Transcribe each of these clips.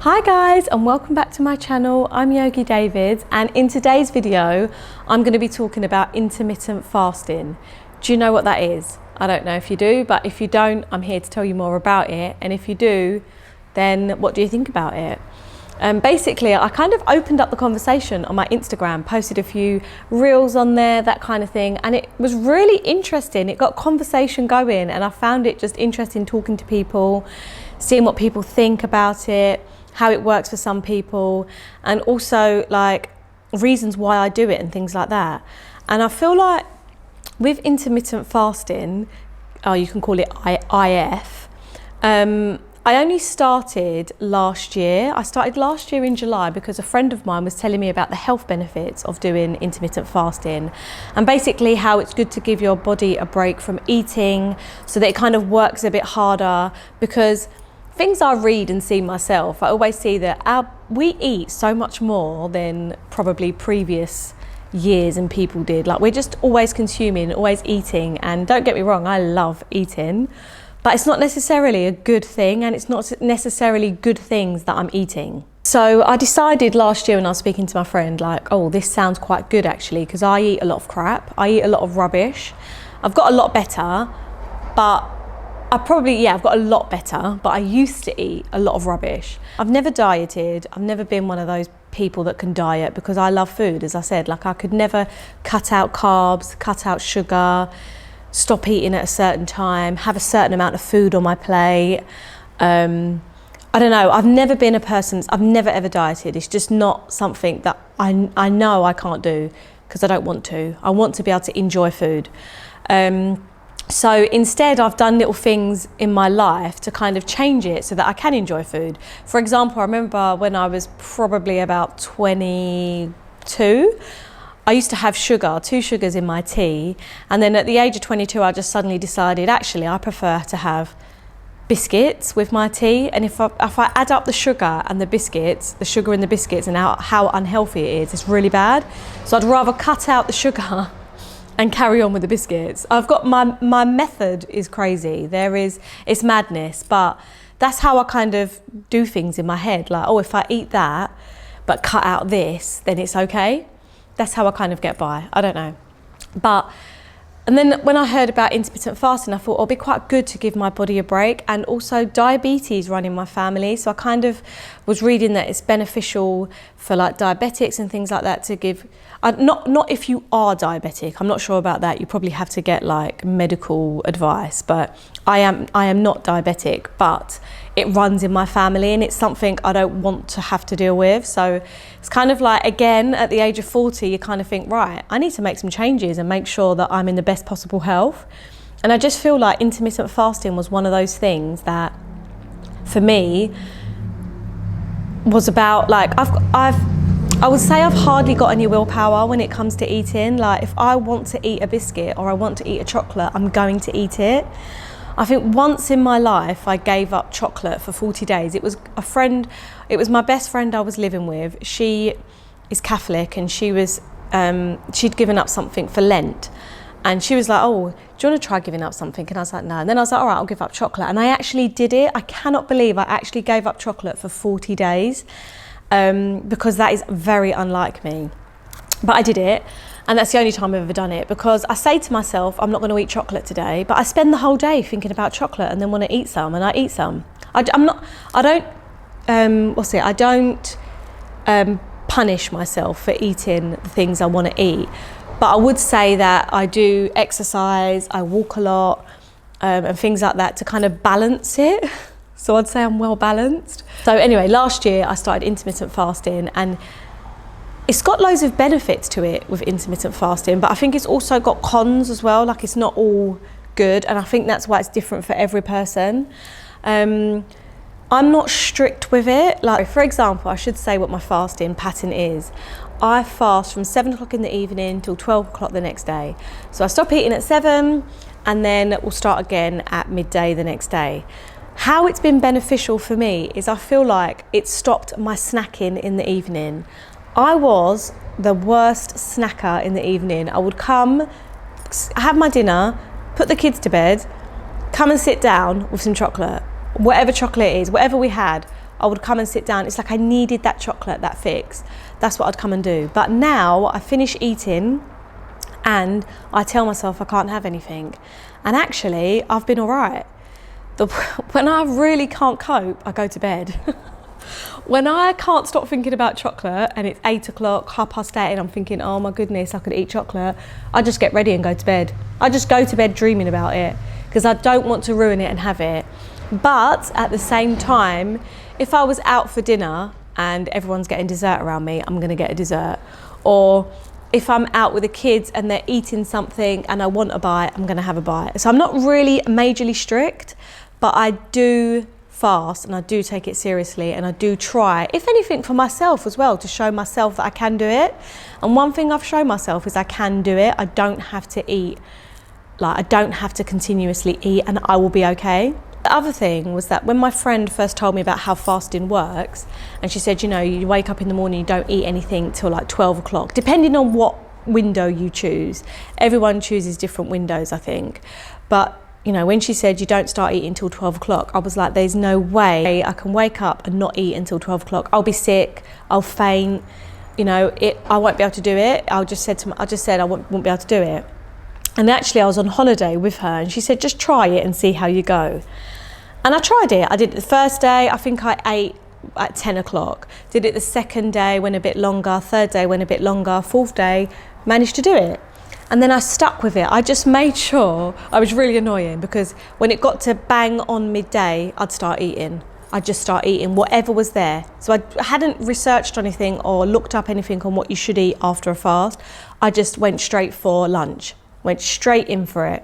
Hi guys, and welcome back to my channel. I'm Yogi David, and in today's video I'm going to be talking about intermittent fasting. Do you know what that is? I don't know if you do, but if you don't, I'm here to tell you more about it, and if you do, then what do you think about it? Basically, I kind of opened up the conversation on my Instagram, posted a few reels on there, that kind of thing, and it was really interesting. It got conversation going, and I found it just interesting talking to people, seeing what people think about it, how it works for some people, and also like reasons why I do it and things like that. And I feel like with intermittent fasting, you can call it IF, I only started last year. I started last year in July because a friend of mine was telling me about the health benefits of doing intermittent fasting, and basically how it's good to give your body a break from eating so that it kind of works a bit harder. Because things I read and see myself, I always see that we eat so much more than probably previous years and people did. Like, we're just always consuming, always eating, and don't get me wrong, I love eating, but it's not necessarily a good thing, and it's not necessarily good things that I'm eating. So I decided last year when I was speaking to my friend, like, oh, this sounds quite good actually, because I eat a lot of crap, I eat a lot of rubbish. I've got a lot better, but I've got a lot better, but I used to eat a lot of rubbish. I've never dieted. I've never been one of those people that can diet because I love food, as I said. Like, I could never cut out carbs, cut out sugar, stop eating at a certain time, have a certain amount of food on my plate. I don't know, I've never been a person, I've never ever dieted. It's just not something that I know I can't do because I don't want to. I want to be able to enjoy food. So instead, I've done little things in my life to kind of change it so that I can enjoy food. For example, I remember when I was probably about 22, I used to have two sugars in my tea. And then at the age of 22, I just suddenly decided, actually, I prefer to have biscuits with my tea. And if I add up the sugar and the biscuits, the sugar in the biscuits and how unhealthy it is, it's really bad. So I'd rather cut out the sugar and carry on with the biscuits. I've got my method is crazy. It's madness, but that's how I kind of do things in my head. Like, oh, if I eat that, but cut out this, then it's okay. That's how I kind of get by. I don't know. And then when I heard about intermittent fasting, I thought, oh, it'd be quite good to give my body a break. And also diabetes run in my family. So I kind of was reading that it's beneficial for like diabetics and things like that to give, not if you are diabetic, I'm not sure about that. You probably have to get like medical advice, but I am not diabetic, but it runs in my family and it's something I don't want to have to deal with. So it's kind of like, again, at the age of 40, you kind of think, right, I need to make some changes and make sure that I'm in the best possible health. And I just feel like intermittent fasting was one of those things that, for me, was about like, I would say I've hardly got any willpower when it comes to eating. Like, if I want to eat a biscuit or I want to eat a chocolate, I'm going to eat it. I think once in my life I gave up chocolate for 40 days. It was my best friend I was living with. She is Catholic, and she'd given up something for Lent. And she was like, oh, do you want to try giving up something? And I was like, no. And then I was like, all right, I'll give up chocolate. And I actually did it. I cannot believe I actually gave up chocolate for 40 days because that is very unlike me. But I did it. And that's the only time I've ever done it, because I say to myself, I'm not going to eat chocolate today, but I spend the whole day thinking about chocolate and then want to eat some, and I eat some. I don't punish myself for eating the things I want to eat. But I would say that I do exercise, I walk a lot, and things like that to kind of balance it. So I'd say I'm well balanced. So anyway, last year I started intermittent fasting, and it's got loads of benefits to it with intermittent fasting, but I think it's also got cons as well. Like, it's not all good, and I think that's why it's different for every person. I'm not strict with it. Like, for example, I should say what my fasting pattern is. I fast from 7 o'clock in the evening till 12 o'clock the next day. So I stop eating at 7, and then we'll start again at midday the next day. How it's been beneficial for me is I feel like it stopped my snacking in the evening. I was the worst snacker in the evening. I would come, have my dinner, put the kids to bed, come and sit down with some chocolate. Whatever chocolate it is, whatever we had, I would come and sit down. It's like I needed that chocolate, that fix. That's what I'd come and do. But now I finish eating and I tell myself I can't have anything. And actually, I've been all right. When I really can't cope, I go to bed. When I can't stop thinking about chocolate and it's 8 o'clock, 8:30, and I'm thinking, oh my goodness, I could eat chocolate, I just get ready and go to bed. I just go to bed dreaming about it because I don't want to ruin it and have it. But at the same time, if I was out for dinner and everyone's getting dessert around me, I'm going to get a dessert. Or if I'm out with the kids and they're eating something and I want a bite, I'm going to have a bite. So I'm not really majorly strict, but I do fast and I do take it seriously, and I do try, if anything, for myself as well, to show myself that I can do it. And one thing I've shown myself is I can do it. I don't have to eat, like I don't have to continuously eat, and I will be okay. The other thing was that when my friend first told me about how fasting works, and she said, you know, you wake up in the morning, you don't eat anything till like 12 o'clock, depending on what window you choose. Everyone chooses different windows, I think. But, you know, when she said you don't start eating until 12 o'clock, I was like, there's no way I can wake up and not eat until 12 o'clock. I'll be sick, I'll faint, you know, I won't be able to do it. I just said I won't be able to do it. And actually I was on holiday with her and she said, just try it and see how you go. And I tried it. I did it the first day. I think I ate at 10 o'clock. Did it the second day, went a bit longer. Third day, went a bit longer. Fourth day, managed to do it. And then I stuck with it. I just made sure, I was really annoying because when it got to bang on midday, I'd start eating. I'd just start eating whatever was there. So I hadn't researched anything or looked up anything on what you should eat after a fast. I just went straight for lunch, went straight in for it.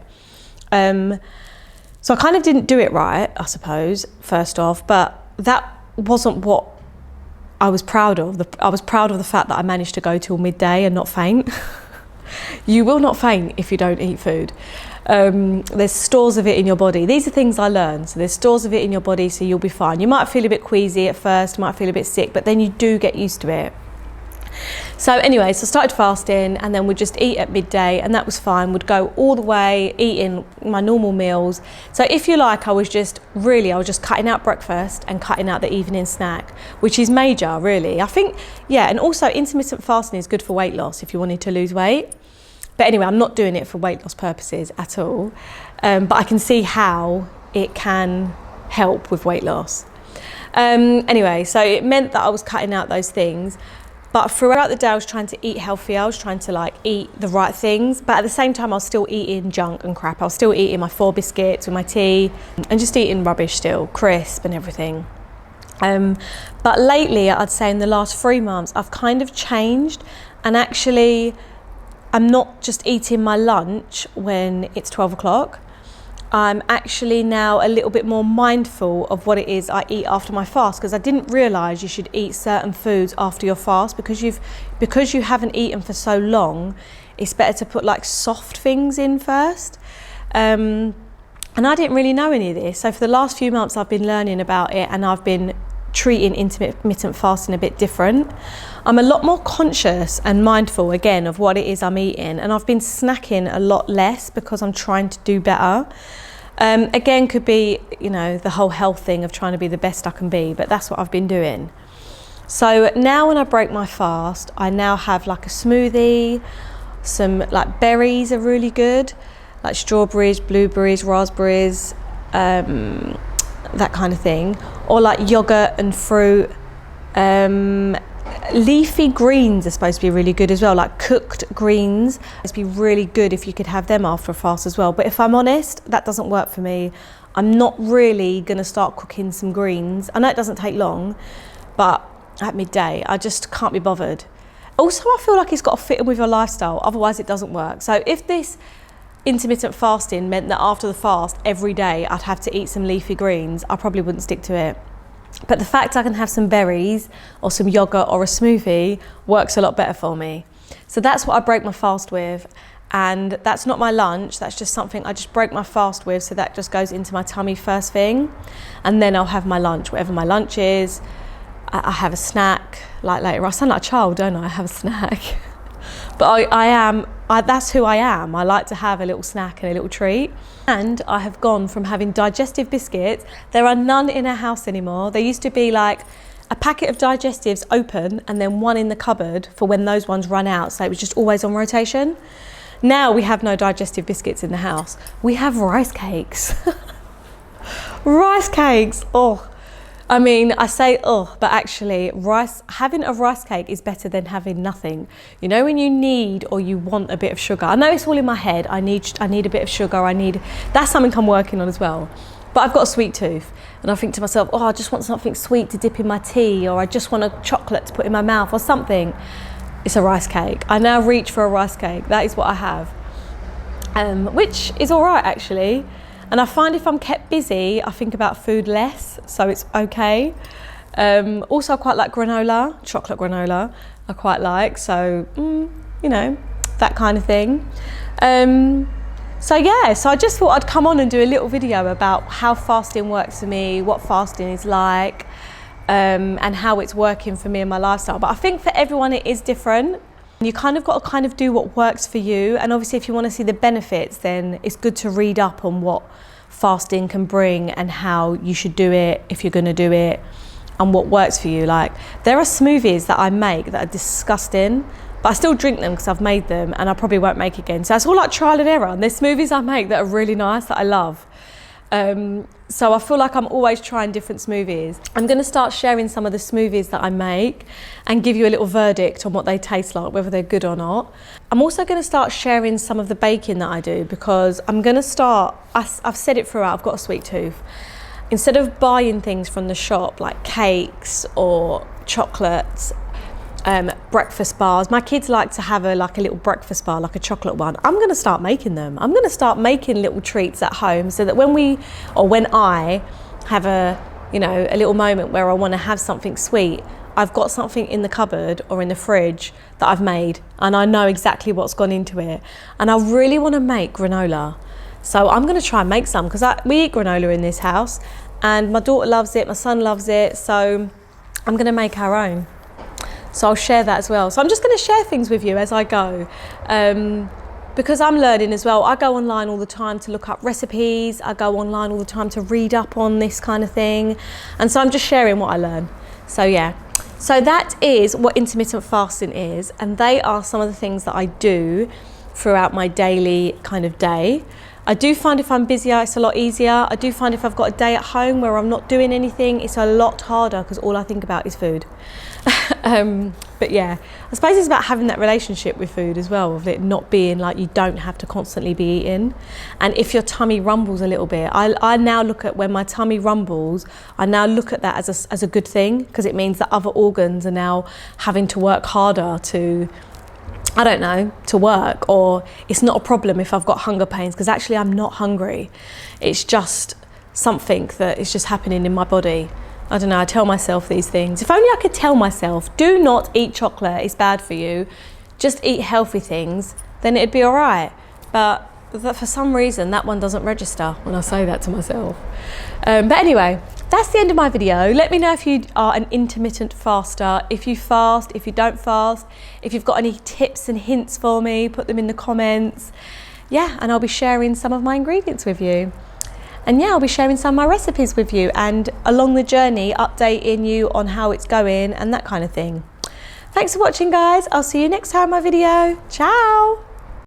So I kind of didn't do it right, I suppose, first off, but that wasn't what I was proud of. I was proud of the fact that I managed to go till midday and not faint. You will not faint if you don't eat food. There's stores of it in your body. These are things I learned. So there's stores of it in your body, so you'll be fine. You might feel a bit queasy at first, might feel a bit sick, but then you do get used to it. So anyway, so I started fasting and then we'd just eat at midday and that was fine. We'd go all the way eating my normal meals. So if you like, I was just cutting out breakfast and cutting out the evening snack, which is major really. I think, yeah, and also intermittent fasting is good for weight loss if you wanted to lose weight. But anyway, I'm not doing it for weight loss purposes at all. But I can see how it can help with weight loss. Anyway, so it meant that I was cutting out those things. But throughout the day, I was trying to eat healthier. I was trying to like eat the right things. But at the same time, I was still eating junk and crap. I was still eating my 4 biscuits with my tea and just eating rubbish still, crisp and everything. But lately, I'd say in the last 3 months, I've kind of changed. And actually, I'm not just eating my lunch when it's 12 o'clock. I'm actually now a little bit more mindful of what it is I eat after my fast, because I didn't realise you should eat certain foods after your fast because you haven't eaten for so long. It's better to put like soft things in first. And I didn't really know any of this. So for the last few months I've been learning about it and I've been treating intermittent fasting a bit different. I'm a lot more conscious and mindful again of what it is I'm eating, and I've been snacking a lot less because I'm trying to do better. Again, could be, you know, the whole health thing of trying to be the best I can be, but that's what I've been doing. So now when I break my fast, I now have like a smoothie, some like berries are really good, like strawberries, blueberries, raspberries, that kind of thing, or like yogurt and fruit. Leafy greens are supposed to be really good as well, like cooked greens. It's be really good if you could have them after a fast as well. But if I'm honest, that doesn't work for me. I'm not really going to start cooking some greens. I know it doesn't take long, but at midday, I just can't be bothered. Also, I feel like it's got to fit in with your lifestyle, otherwise it doesn't work. So if this intermittent fasting meant that after the fast, every day I'd have to eat some leafy greens, I probably wouldn't stick to it. But the fact I can have some berries or some yogurt or a smoothie works a lot better for me. So that's what I break my fast with. And that's not my lunch, that's just something I just break my fast with, so that just goes into my tummy first thing. And then I'll have my lunch, whatever my lunch is. I have a snack, like later. I sound like a child, don't I? I have a snack. But that's who I am. I like to have a little snack and a little treat. And I have gone from having digestive biscuits. There are none in our house anymore. There used to be like a packet of digestives open and then one in the cupboard for when those ones run out. So it was just always on rotation. Now we have no digestive biscuits in the house. We have rice cakes. Rice cakes, oh. I mean, I say oh, but actually having a rice cake is better than having nothing. You know, when you need or you want a bit of sugar. I know it's all in my head. I need a bit of sugar. That's something I'm working on as well. But I've got a sweet tooth and I think to myself, oh, I just want something sweet to dip in my tea, or I just want a chocolate to put in my mouth or something. It's a rice cake. I now reach for a rice cake. That is what I have, which is all right actually. And I find if I'm kept busy, I think about food less, so it's okay. Also, I quite like granola, chocolate granola, I quite like, so, you know, that kind of thing. So yeah, so I just thought I'd come on and do a little video about how fasting works for me, what fasting is like, and how it's working for me in my lifestyle. But I think for everyone it is different. You kind of got to do what works for you, and obviously if you want to see the benefits, then it's good to read up on what fasting can bring and how you should do it if you're going to do it, and what works for you. Like, there are smoothies that I make that are disgusting, but I still drink them because I've made them and I probably won't make again. So it's all like trial and error, and there's smoothies I make that are really nice that I love. So I feel like I'm always trying different smoothies. I'm going to start sharing some of the smoothies that I make and give you a little verdict on what they taste like, whether they're good or not. I'm also going to start sharing some of the baking that I do, because I'm going to start, I've said it throughout, I've got a sweet tooth. Instead of buying things from the shop like cakes or chocolates, breakfast bars. My kids like to have a little breakfast bar, like a chocolate one. I'm going to start making them. I'm going to start making little treats at home, so that when I have a little moment where I want to have something sweet, I've got something in the cupboard or in the fridge that I've made, and I know exactly what's gone into it. And I really want to make granola, so I'm going to try and make some, because we eat granola in this house, and my daughter loves it, my son loves it, so I'm going to make our own. So I'll share that as well. So I'm just going to share things with you as I go, because I'm learning as well. I go online all the time to look up recipes. I go online all the time to read up on this kind of thing. And so I'm just sharing what I learn. So yeah, so that is what intermittent fasting is. And they are some of the things that I do throughout my daily kind of day. I do find if I'm busier, it's a lot easier. I do find if I've got a day at home where I'm not doing anything, it's a lot harder, because all I think about is food. But yeah, I suppose it's about having that relationship with food as well, of it not being like you don't have to constantly be eating. And if your tummy rumbles a little bit, I now look at when my tummy rumbles, I now look at that as a good thing, because it means that other organs are now having to work harder to, I don't know, to work, or it's not a problem if I've got hunger pains, because actually I'm not hungry. It's just something that is just happening in my body. I don't know, I tell myself these things. If only I could tell myself, do not eat chocolate, it's bad for you. Just eat healthy things, then it'd be all right. But for some reason, that one doesn't register when I say that to myself. But anyway, that's the end of my video. Let me know if you are an intermittent faster, if you fast, if you don't fast, if you've got any tips and hints for me, put them in the comments. Yeah, and I'll be sharing some of my ingredients with you. And yeah, I'll be sharing some of my recipes with you, and along the journey, updating you on how it's going and that kind of thing. Thanks for watching, guys. I'll see you next time in my video. Ciao.